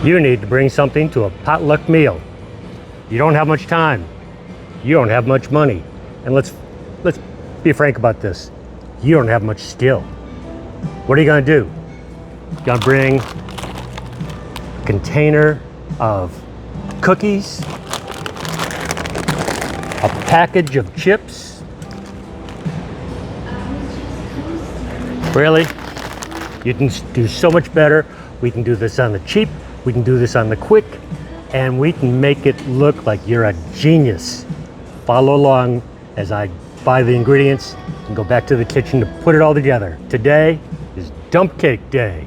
You need to bring something to a potluck meal. You don't have much time. You don't have much money. And let's be frank about this. You don't have much skill. What are you gonna do? You're gonna bring a container of cookies, a package of chips. Really? You can do so much better. We can do this on the cheap. We can do this on the quick, and we can make it look like you're a genius. Follow along as I buy the ingredients and go back to the kitchen to put it all together. Today is dump cake day.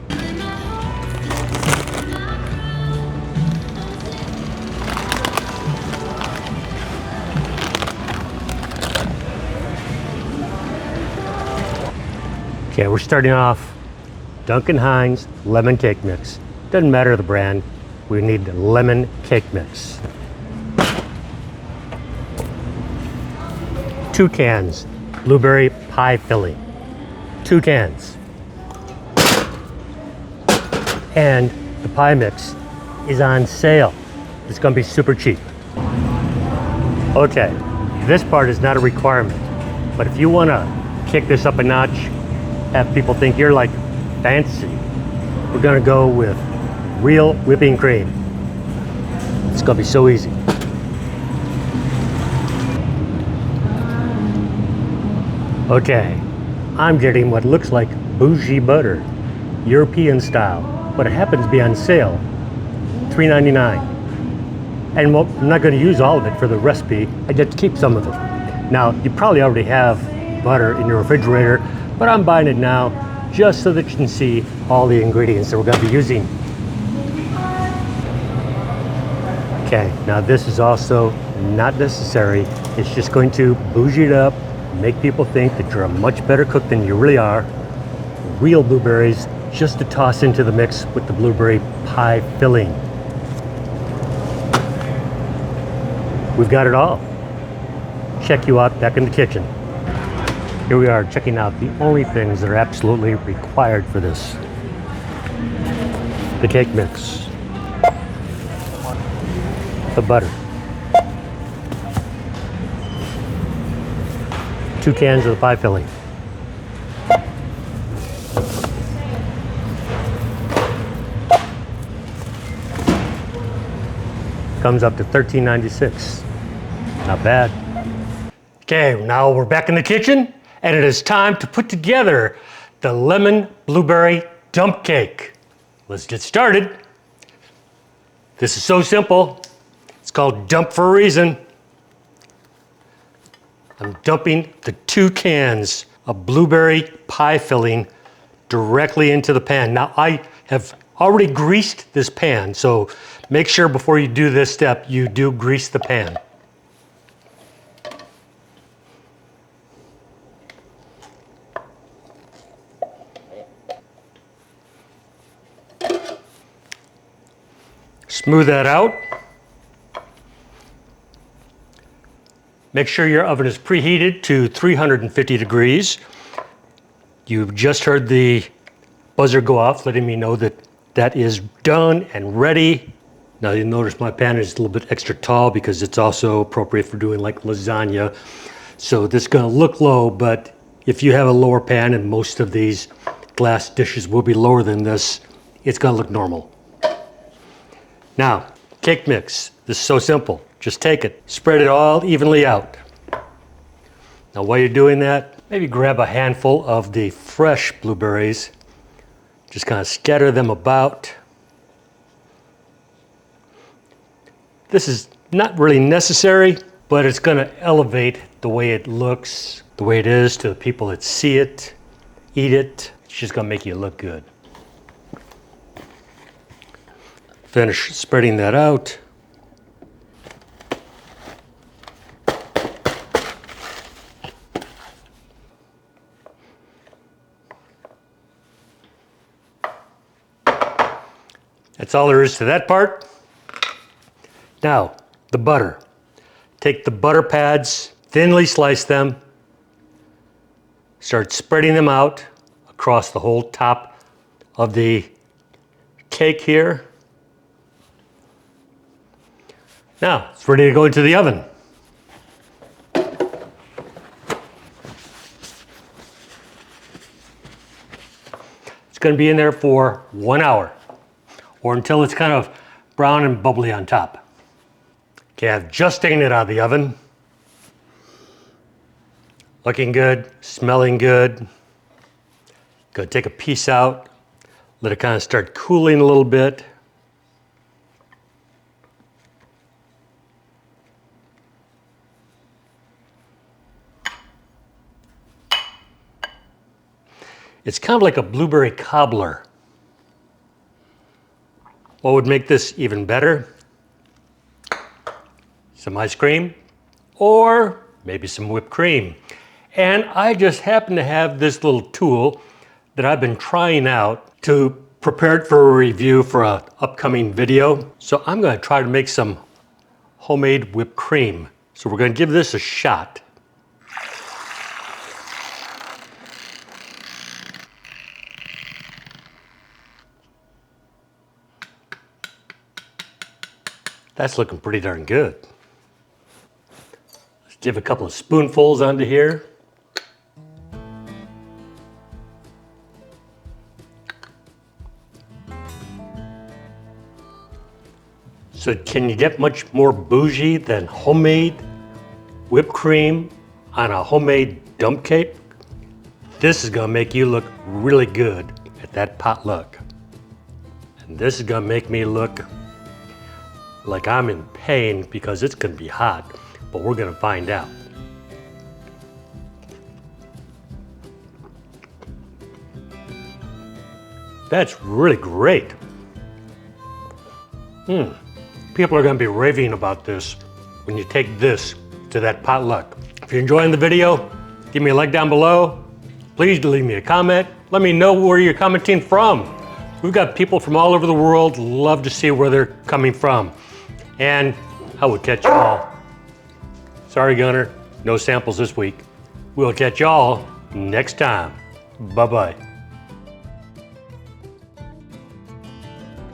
Okay, we're starting off Duncan Hines lemon cake mix. Doesn't matter the brand, we need lemon cake mix. 2 cans blueberry pie filling. 2 cans. And the pie mix is on sale. It's gonna be super cheap. Okay, this part is not a requirement, but if you wanna kick this up a notch, have people think you're like fancy, we're gonna go with real whipping cream. It's gonna be so easy. Okay, I'm getting what looks like bougie butter, European style, but it happens to be on sale, $3.99. And well, I'm not gonna use all of it for the recipe, I get to keep some of it. Now, you probably already have butter in your refrigerator, but I'm buying it now just so that you can see all the ingredients that we're gonna be using. Okay, now this is also not necessary. It's just going to bougie it up, make people think that you're a much better cook than you really are. Real blueberries, just to toss into the mix with the blueberry pie filling. We've got it all. Check you out back in the kitchen. Here we are checking out the only things that are absolutely required for this. The cake mix. The butter. 2 cans of the pie filling. Comes up to $13.96. Not bad. Okay, now we're back in the kitchen, and it is time to put together the lemon blueberry dump cake. Let's get started. This is so simple. It's called dump for a reason. I'm dumping the 2 cans of blueberry pie filling directly into the pan. Now I have already greased this pan, so make sure before you do this step, you do grease the pan. Smooth that out. Make sure your oven is preheated to 350 degrees. You've just heard the buzzer go off, letting me know that that is done and ready. Now you'll notice my pan is a little bit extra tall because it's also appropriate for doing like lasagna. So this is gonna look low, but if you have a lower pan, and most of these glass dishes will be lower than this, it's gonna look normal. Now, cake mix. This is so simple. Just take it, spread it all evenly out. Now while you're doing that, maybe grab a handful of the fresh blueberries. Just kind of scatter them about. This is not really necessary, but it's gonna elevate the way it looks, the way it is to the people that see it, eat it. It's just gonna make you look good. Finish spreading that out. That's all there is to that part. Now, the butter. Take the butter pads, thinly slice them, start spreading them out across the whole top of the cake here. Now, it's ready to go into the oven. It's going to be in there for 1 hour, or until it's kind of brown and bubbly on top. Okay, I've just taken it out of the oven. Looking good, smelling good. Gonna take a piece out, let it kind of start cooling a little bit. It's kind of like a blueberry cobbler. What would make this even better? Some ice cream, or maybe some whipped cream. And I just happen to have this little tool that I've been trying out to prepare it for a review for an upcoming video. So I'm going to try to make some homemade whipped cream. So we're going to give this a shot. That's looking pretty darn good. Let's give a couple of spoonfuls onto here. So can you get much more bougie than homemade whipped cream on a homemade dump cake? This is gonna make you look really good at that potluck. And this is gonna make me look like I'm in pain because it's gonna be hot, but we're gonna find out. That's really great. People are gonna be raving about this when you take this to that potluck. If you're enjoying the video, give me a like down below. Please leave me a comment. Let me know where you're commenting from. We've got people from all over the world, love to see where they're coming from. And I will catch y'all. Sorry, Gunner, no samples this week. We'll catch y'all next time. Bye-bye.